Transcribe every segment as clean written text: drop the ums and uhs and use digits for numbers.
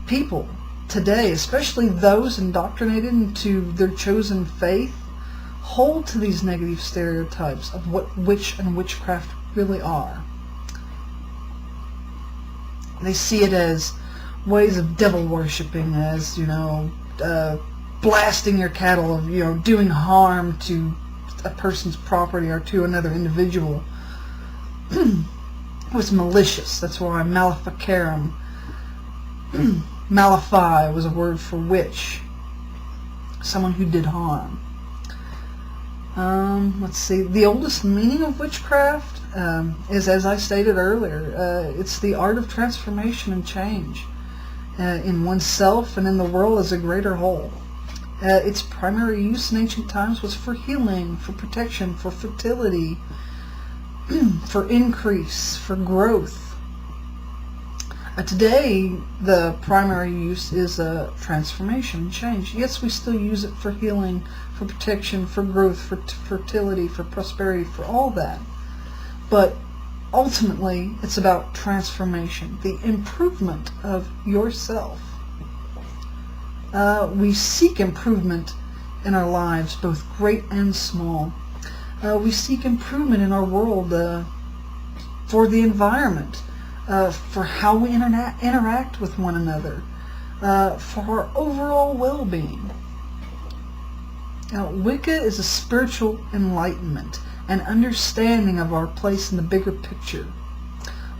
people today, especially those indoctrinated into their chosen faith, hold to these negative stereotypes of what witch and witchcraft really are. They see it as ways of devil worshipping, as, blasting your cattle, of, doing harm to a person's property or to another individual. It was malicious. That's why maleficarum, malefy was a word for witch, someone who did harm. Let's see. The oldest meaning of witchcraft is, as I stated earlier, it's the art of transformation and change in oneself and in the world as a greater whole. Its primary use in ancient times was for healing, for protection, for fertility, for increase, for growth. Today, the primary use is transformation and change. Yes, we still use it for healing, for protection, for growth, for fertility, for prosperity, for all that. But ultimately, it's about transformation, the improvement of yourself. We seek improvement in our lives, both great and small. We seek improvement in our world for the environment, for how we interact with one another, for our overall well-being. Now, Wicca is a spiritual enlightenment, an understanding of our place in the bigger picture,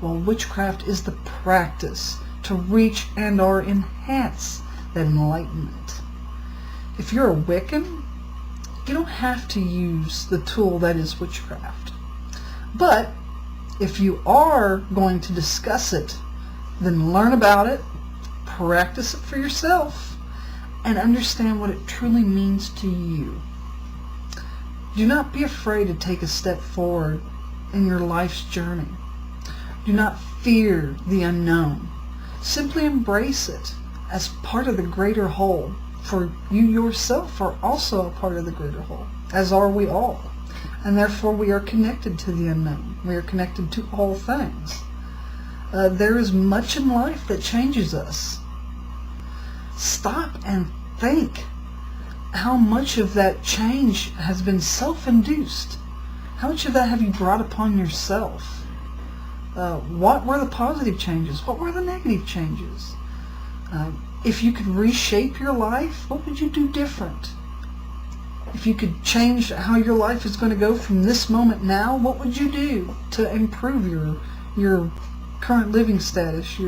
while witchcraft is the practice to reach and or enhance that enlightenment. If you're a Wiccan, you don't have to use the tool that is witchcraft. But if you are going to discuss it, then learn about it, practice it for yourself, and understand what it truly means to you. Do not be afraid to take a step forward in your life's journey. Do not fear the unknown. Simply embrace it as part of the greater whole, for you yourself are also a part of the greater whole, as are we all. And therefore we are connected to the unknown. We are connected to all things. There is much in life that changes us. Stop and think how much of that change has been self-induced. How much of that have you brought upon yourself? What were the positive changes? What were the negative changes? If you could reshape your life, what would you do different? If you could change how your life is going to go from this moment now, what would you do to improve your current living status,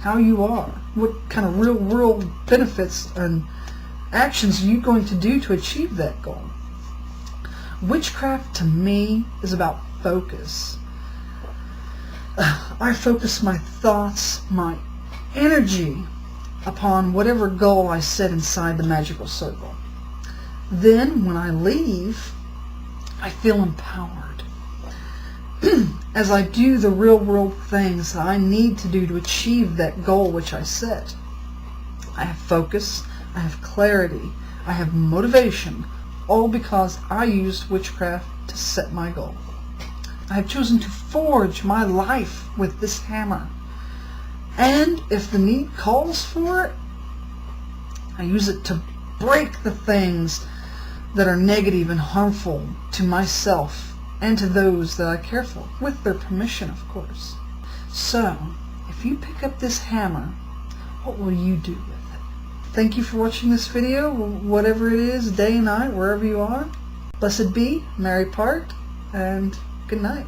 how you are? What kind of real world benefits and actions are you going to do to achieve that goal? Witchcraft to me is about focus. I focus my thoughts, my energy upon whatever goal I set inside the magical circle. Then, when I leave, I feel empowered. As I do the real world things that I need to do to achieve that goal which I set, I have focus, I have clarity, I have motivation, all because I used witchcraft to set my goal. I have chosen to forge my life with this hammer. And if the need calls for it, I use it to break the things that are negative and harmful to myself and to those that I care for, with their permission, of course. So, if you pick up this hammer, what will you do with it? Thank you for watching this video, whatever it is, day and night, wherever you are. Blessed be, merry part, and good night.